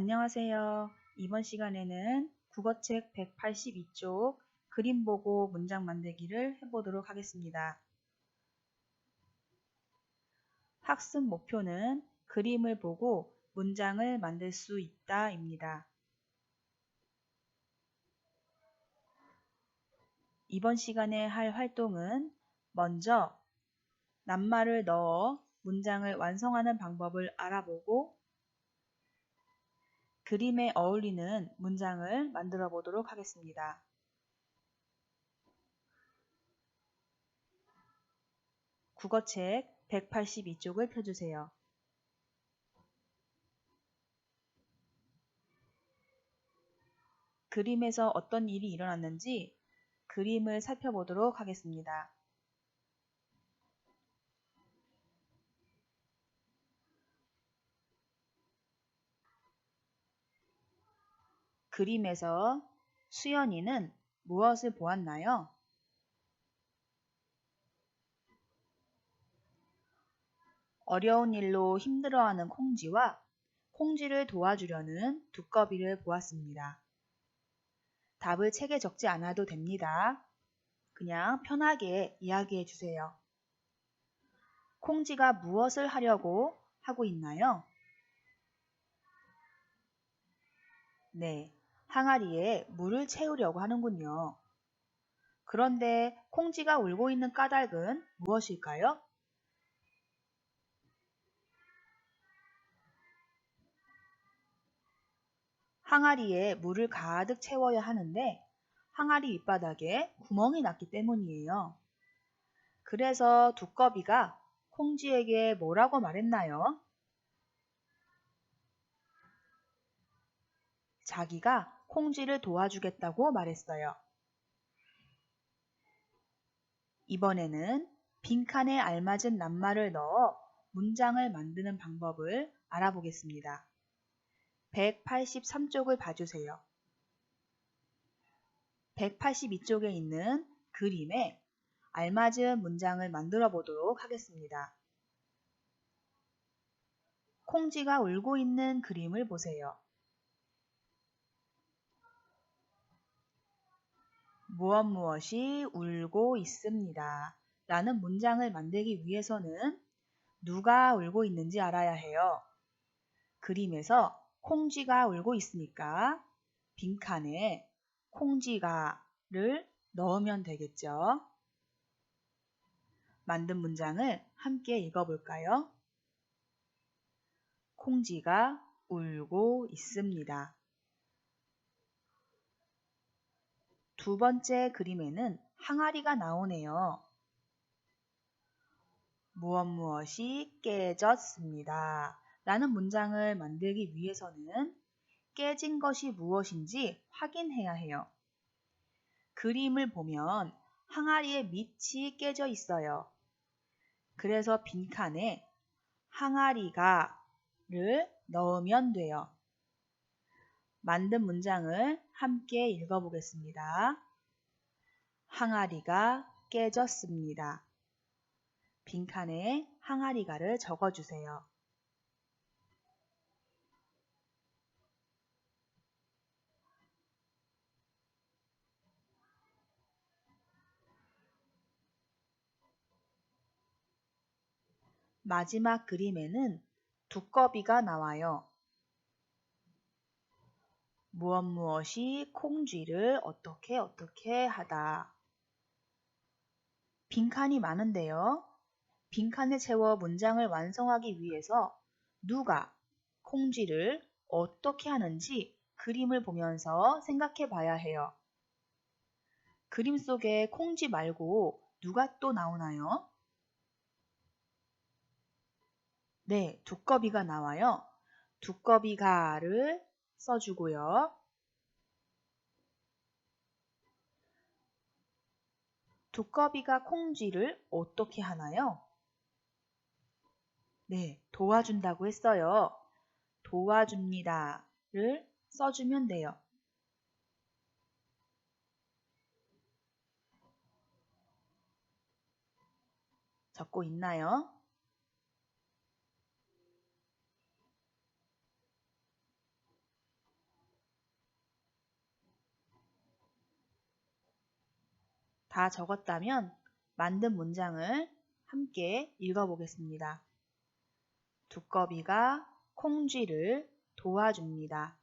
안녕하세요. 이번 시간에는 국어책 182쪽 그림 보고 문장 만들기를 해보도록 하겠습니다. 학습 목표는 그림을 보고 문장을 만들 수 있다입니다. 이번 시간에 할 활동은 먼저 낱말을 넣어 문장을 완성하는 방법을 알아보고 그림에 어울리는 문장을 만들어 보도록 하겠습니다. 국어책 182쪽을 펴주세요. 그림에서 어떤 일이 일어났는지 그림을 살펴보도록 하겠습니다. 그림에서 수연이는 무엇을 보았나요? 어려운 일로 힘들어하는 콩쥐와 콩쥐를 도와주려는 두꺼비를 보았습니다. 답을 책에 적지 않아도 됩니다. 그냥 편하게 이야기해 주세요. 콩쥐가 무엇을 하려고 하고 있나요? 네, 항아리에 물을 채우려고 하는군요. 그런데 콩쥐가 울고 있는 까닭은 무엇일까요? 항아리에 물을 가득 채워야 하는데 항아리 밑바닥에 구멍이 났기 때문이에요. 그래서 두꺼비가 콩쥐에게 뭐라고 말했나요? 자기가 콩쥐를 도와주겠다고 말했어요. 이번에는 빈칸에 알맞은 낱말을 넣어 문장을 만드는 방법을 알아보겠습니다. 183쪽을 봐주세요. 182쪽에 있는 그림에 알맞은 문장을 만들어 보도록 하겠습니다. 콩쥐가 울고 있는 그림을 보세요. 무엇이 울고 있습니다. 라는 문장을 만들기 위해서는 누가 울고 있는지 알아야 해요. 그림에서 콩쥐가 울고 있으니까 빈칸에 콩쥐가를 넣으면 되겠죠. 만든 문장을 함께 읽어볼까요? 콩쥐가 울고 있습니다. 두 번째 그림에는 항아리가 나오네요. 무엇이 깨졌습니다. 라는 문장을 만들기 위해서는 깨진 것이 무엇인지 확인해야 해요. 그림을 보면 항아리의 밑이 깨져 있어요. 그래서 빈칸에 항아리가를 넣으면 돼요. 만든 문장을 함께 읽어보겠습니다. 항아리가 깨졌습니다. 빈칸에 항아리가를 적어주세요. 마지막 그림에는 두꺼비가 나와요. 무엇이 콩쥐를 어떻게 하다. 빈칸이 많은데요. 빈칸을 채워 문장을 완성하기 위해서 누가 콩쥐를 어떻게 하는지 그림을 보면서 생각해 봐야 해요. 그림 속에 콩쥐 말고 누가 또 나오나요? 네, 두꺼비가 나와요. 두꺼비가를 써주고요. 두꺼비가 콩쥐를 어떻게 하나요? 네, 도와준다고 했어요. 도와줍니다를 써주면 돼요. 적고 있나요? 다 적었다면 만든 문장을 함께 읽어보겠습니다. 두꺼비가 콩쥐를 도와줍니다.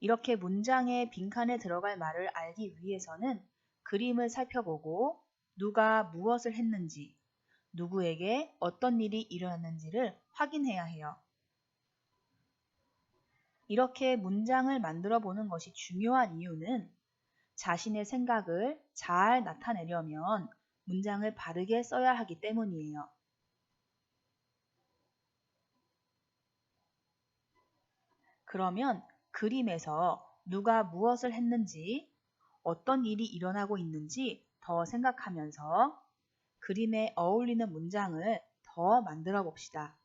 이렇게 문장의 빈칸에 들어갈 말을 알기 위해서는 그림을 살펴보고 누가 무엇을 했는지, 누구에게 어떤 일이 일어났는지를 확인해야 해요. 이렇게 문장을 만들어 보는 것이 중요한 이유는 자신의 생각을 잘 나타내려면 문장을 바르게 써야 하기 때문이에요. 그러면 그림에서 누가 무엇을 했는지, 어떤 일이 일어나고 있는지 더 생각하면서 그림에 어울리는 문장을 더 만들어 봅시다.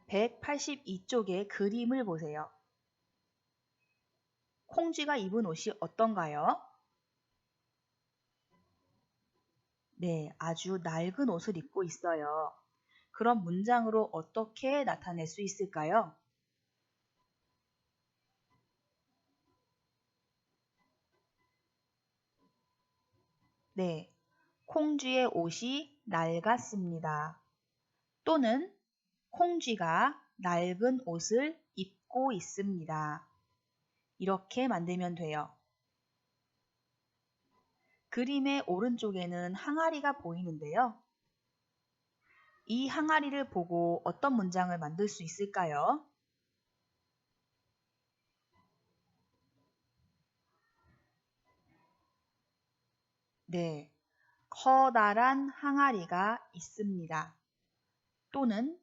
182쪽의 그림을 보세요. 콩쥐가 입은 옷이 어떤가요? 네, 아주 낡은 옷을 입고 있어요. 그럼 문장으로 어떻게 나타낼 수 있을까요? 네, 콩쥐의 옷이 낡았습니다. 또는 콩쥐가 낡은 옷을 입고 있습니다. 이렇게 만들면 돼요. 그림의 오른쪽에는 항아리가 보이는데요. 이 항아리를 보고 어떤 문장을 만들 수 있을까요? 네, 커다란 항아리가 있습니다. 또는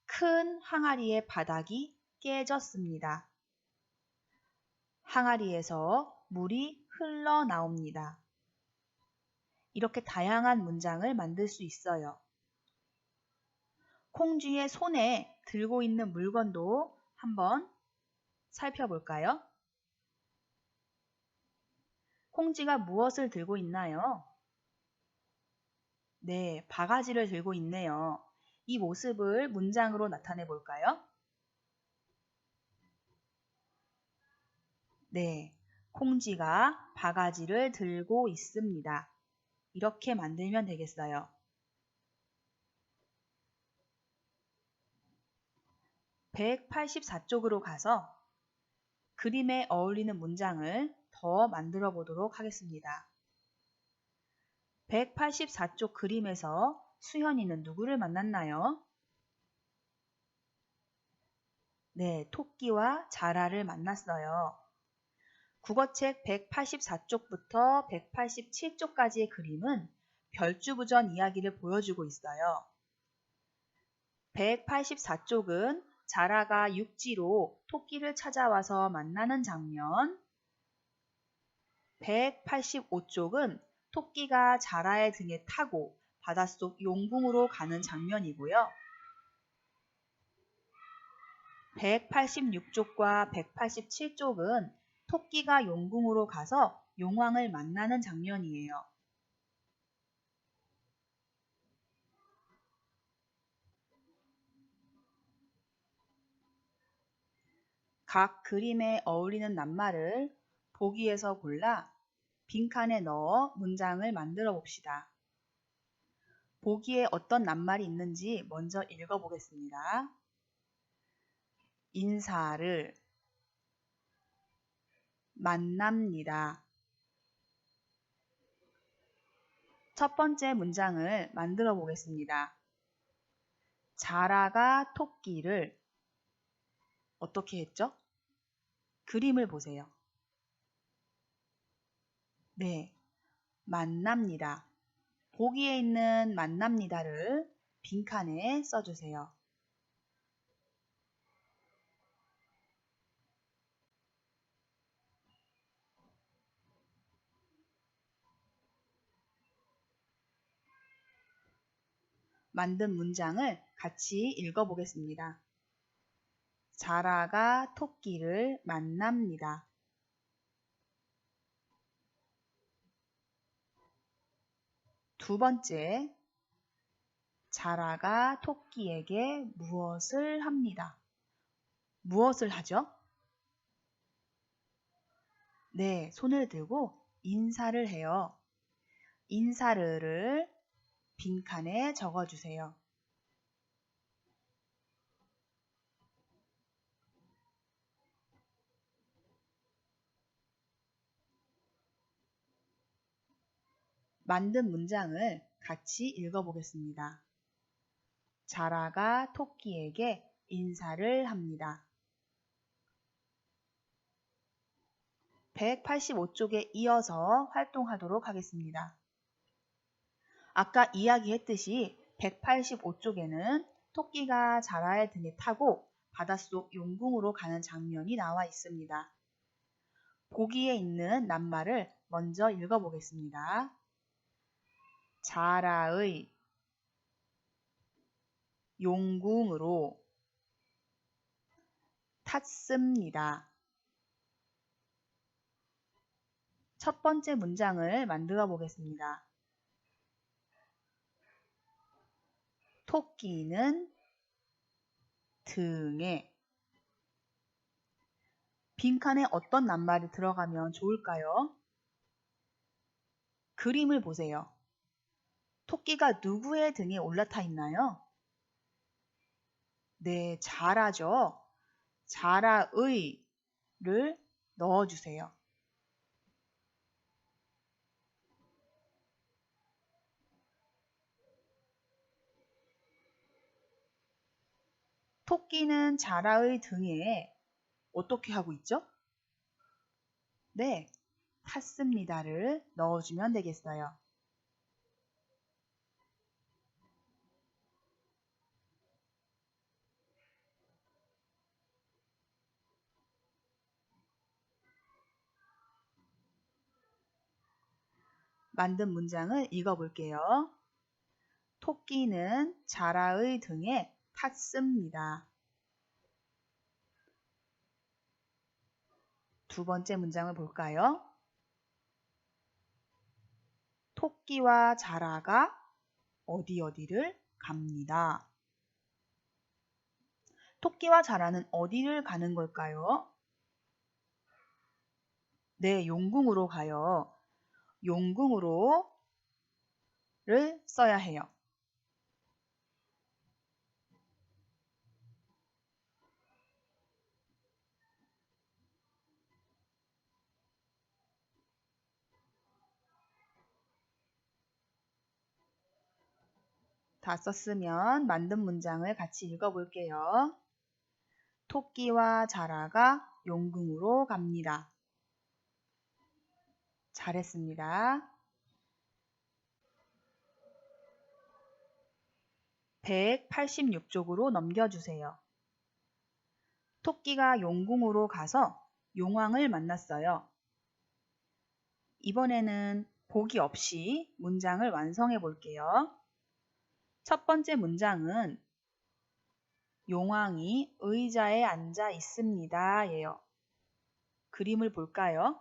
큰 항아리의 바닥이 깨졌습니다. 항아리에서 물이 흘러나옵니다. 이렇게 다양한 문장을 만들 수 있어요. 콩쥐의 손에 들고 있는 물건도 한번 살펴볼까요? 콩쥐가 무엇을 들고 있나요? 네, 바가지를 들고 있네요. 이 모습을 문장으로 나타내 볼까요? 네, 콩쥐가 바가지를 들고 있습니다. 이렇게 만들면 되겠어요. 184쪽으로 가서 그림에 어울리는 문장을 더 만들어 보도록 하겠습니다. 184쪽 그림에서 수현이는 누구를 만났나요? 네, 토끼와 자라를 만났어요. 국어책 184쪽부터 187쪽까지의 그림은 별주부전 이야기를 보여주고 있어요. 184쪽은 자라가 육지로 토끼를 찾아와서 만나는 장면, 185쪽은 토끼가 자라의 등에 타고 바닷속 용궁으로 가는 장면이고요. 186쪽과 187쪽은 토끼가 용궁으로 가서 용왕을 만나는 장면이에요. 각 그림에 어울리는 낱말을 보기에서 골라 빈칸에 넣어 문장을 만들어 봅시다. 보기에 어떤 낱말이 있는지 먼저 읽어보겠습니다. 인사를 만납니다. 첫 번째 문장을 만들어 보겠습니다. 자라가 토끼를 어떻게 했죠? 그림을 보세요. 네, 만납니다. 보기에 있는 만납니다를 빈칸에 써주세요. 만든 문장을 같이 읽어보겠습니다. 자라가 토끼를 만납니다. 두 번째, 자라가 토끼에게 무엇을 합니다. 무엇을 하죠? 네, 손을 들고 인사를 해요. 인사를 빈칸에 적어주세요. 만든 문장을 같이 읽어보겠습니다. 자라가 토끼에게 인사를 합니다. 185쪽에 이어서 활동하도록 하겠습니다. 아까 이야기했듯이 185쪽에는 토끼가 자라의 등에 타고 바닷속 용궁으로 가는 장면이 나와 있습니다. 보기에 있는 낱말을 먼저 읽어보겠습니다. 자라의 용궁으로 탔습니다. 첫 번째 문장을 만들어 보겠습니다. 토끼는 등에 빈칸에 어떤 낱말이 들어가면 좋을까요? 그림을 보세요. 토끼가 누구의 등에 올라타 있나요? 네, 자라죠. 자라의를 넣어주세요. 토끼는 자라의 등에 어떻게 하고 있죠? 네, 탔습니다를 넣어주면 되겠어요. 만든 문장을 읽어볼게요. 토끼는 자라의 등에 탔습니다. 두 번째 문장을 볼까요? 토끼와 자라가 어디를 갑니다. 토끼와 자라는 어디를 가는 걸까요? 네, 용궁으로 가요. 용궁으로를 써야 해요. 다 썼으면 만든 문장을 같이 읽어볼게요. 토끼와 자라가 용궁으로 갑니다. 잘했습니다. 186쪽으로 넘겨주세요. 토끼가 용궁으로 가서 용왕을 만났어요. 이번에는 보기 없이 문장을 완성해 볼게요. 첫 번째 문장은 용왕이 의자에 앉아 있습니다. 예요. 그림을 볼까요?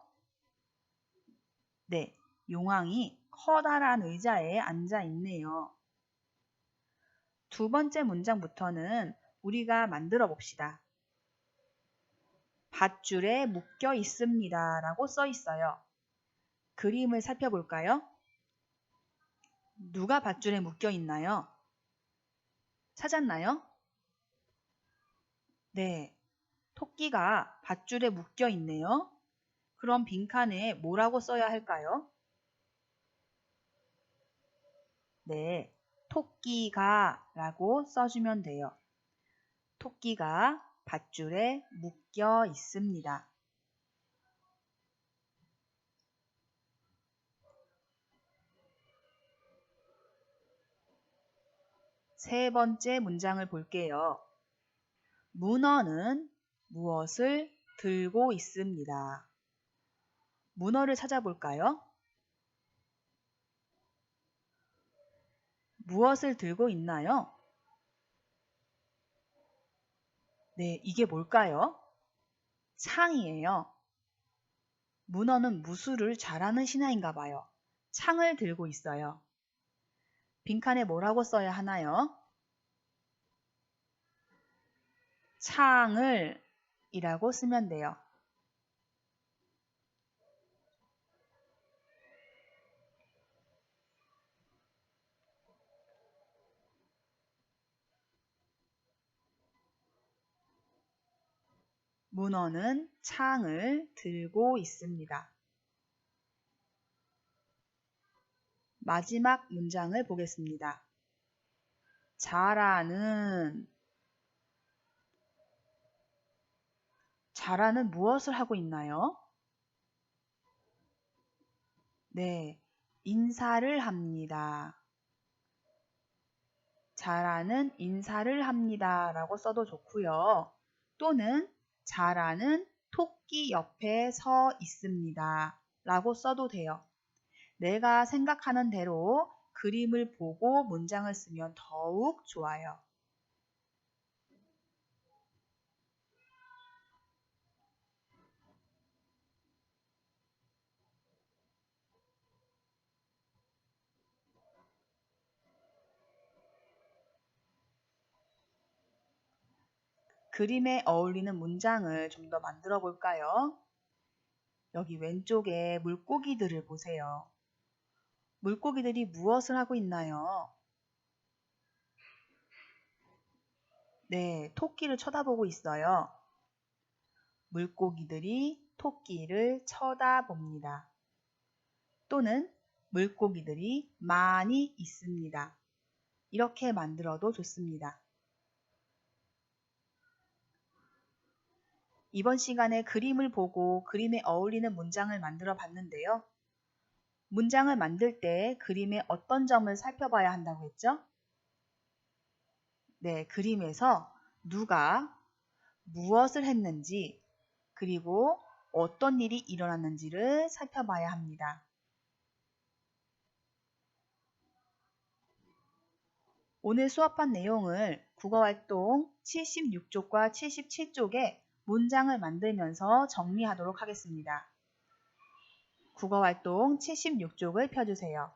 네, 용왕이 커다란 의자에 앉아 있네요. 두 번째 문장부터는 우리가 만들어 봅시다. 밧줄에 묶여 있습니다. 라고 써 있어요. 그림을 살펴볼까요? 누가 밧줄에 묶여 있나요? 찾았나요? 네, 토끼가 밧줄에 묶여 있네요. 그럼 빈칸에 뭐라고 써야 할까요? 네, 토끼가 라고 써주면 돼요. 토끼가 밧줄에 묶여 있습니다. 세 번째 문장을 볼게요. 문어는 무엇을 들고 있습니다. 문어를 찾아볼까요? 무엇을 들고 있나요? 네, 이게 뭘까요? 창이에요. 문어는 무술을 잘하는 신하인가 봐요. 창을 들고 있어요. 빈칸에 뭐라고 써야 하나요? 창을 이라고 쓰면 돼요. 문어는 창을 들고 있습니다. 마지막 문장을 보겠습니다. 자라는 무엇을 하고 있나요? 네, 인사를 합니다. 자라는 인사를 합니다 라고 써도 좋고요. 또는 자라는 토끼 옆에 서 있습니다 라고 써도 돼요. 내가 생각하는 대로 그림을 보고 문장을 쓰면 더욱 좋아요. 그림에 어울리는 문장을 좀 더 만들어 볼까요? 여기 왼쪽에 물고기들을 보세요. 물고기들이 무엇을 하고 있나요? 네, 토끼를 쳐다보고 있어요. 물고기들이 토끼를 쳐다봅니다. 또는 물고기들이 많이 있습니다. 이렇게 만들어도 좋습니다. 이번 시간에 그림을 보고 그림에 어울리는 문장을 만들어 봤는데요. 문장을 만들 때 그림의 어떤 점을 살펴봐야 한다고 했죠? 네, 그림에서 누가 무엇을 했는지 그리고 어떤 일이 일어났는지를 살펴봐야 합니다. 오늘 수업한 내용을 국어활동 76쪽과 77쪽에 문장을 만들면서 정리하도록 하겠습니다. 국어활동 76쪽을 펴주세요.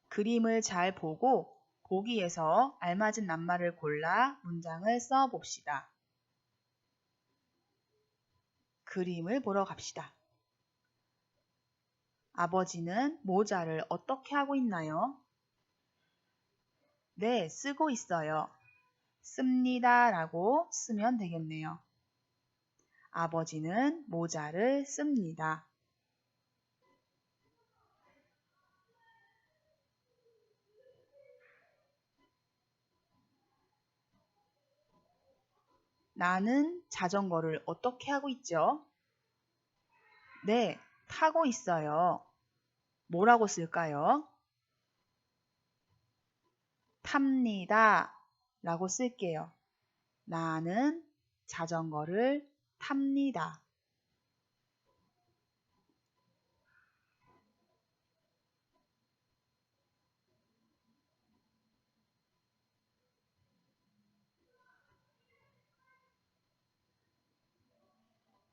그림을 잘 보고 보기에서 알맞은 낱말을 골라 문장을 써봅시다. 그림을 보러 갑시다. 아버지는 모자를 어떻게 하고 있나요? 네, 쓰고 있어요. 씁니다 라고 쓰면 되겠네요. 아버지는 모자를 씁니다. 나는 자전거를 어떻게 하고 있죠? 네, 타고 있어요. 뭐라고 쓸까요? 탑니다 라고 쓸게요. 나는 자전거를 탑니다.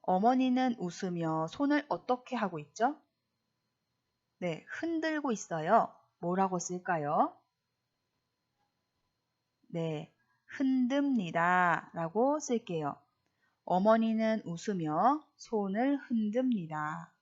어머니는 웃으며 손을 어떻게 하고 있죠? 네, 흔들고 있어요. 뭐라고 쓸까요? 네, 흔듭니다 라고 쓸게요. 어머니는 웃으며 손을 흔듭니다.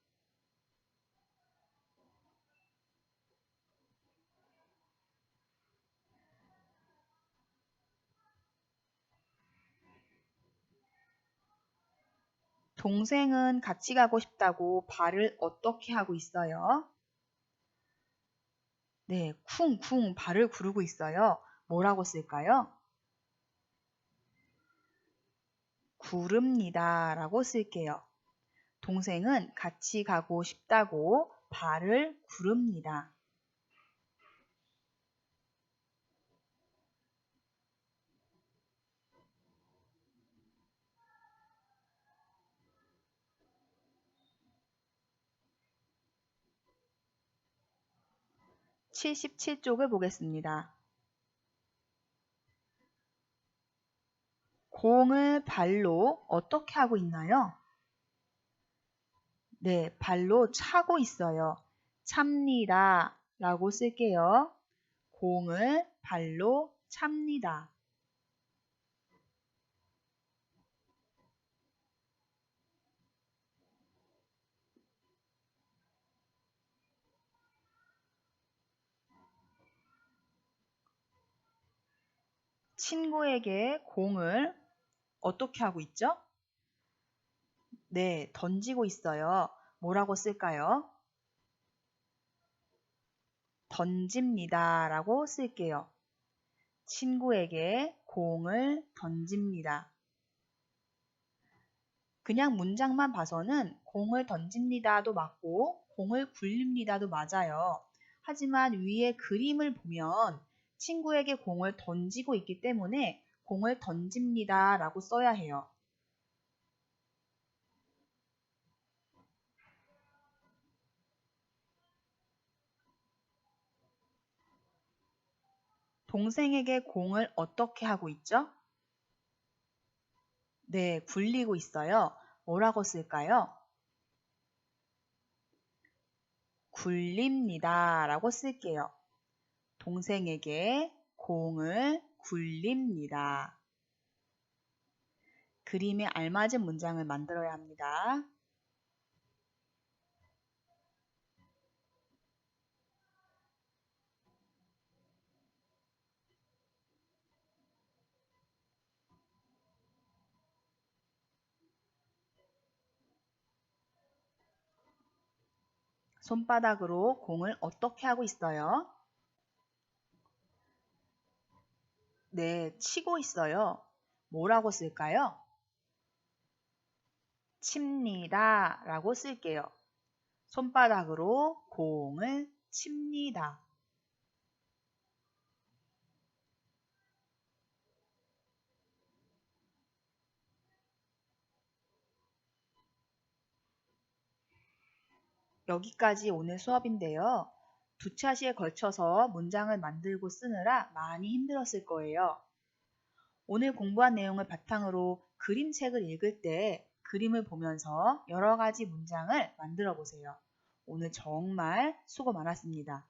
동생은 같이 가고 싶다고 발을 어떻게 하고 있어요? 네, 쿵쿵 발을 구르고 있어요. 뭐라고 쓸까요? 구릅니다 라고 쓸게요. 동생은 같이 가고 싶다고 발을 구릅니다. (77) 쪽을 보겠습니다. 공을 발로 어떻게 하고 있나요? 네, 발로 차고 있어요. 찹니다 라고 쓸게요. 공을 발로 찹니다. 친구에게 공을 어떻게 하고 있죠? 네, 던지고 있어요. 뭐라고 쓸까요? 던집니다 라고 쓸게요. 친구에게 공을 던집니다. 그냥 문장만 봐서는 공을 던집니다도 맞고 공을 굴립니다도 맞아요. 하지만 위에 그림을 보면 친구에게 공을 던지고 있기 때문에 공을 던집니다 라고 써야 해요. 동생에게 공을 어떻게 하고 있죠? 네, 굴리고 있어요. 뭐라고 쓸까요? 굴립니다 라고 쓸게요. 동생에게 공을 굴립니다. 그림에 알맞은 문장을 만들어야 합니다. 손바닥으로 공을 어떻게 하고 있어요? 네, 치고 있어요. 뭐라고 쓸까요? 칩니다 라고 쓸게요. 손바닥으로 공을 칩니다. 여기까지 오늘 수업인데요. 두 차시에 걸쳐서 문장을 만들고 쓰느라 많이 힘들었을 거예요. 오늘 공부한 내용을 바탕으로 그림책을 읽을 때 그림을 보면서 여러 가지 문장을 만들어 보세요. 오늘 정말 수고 많았습니다.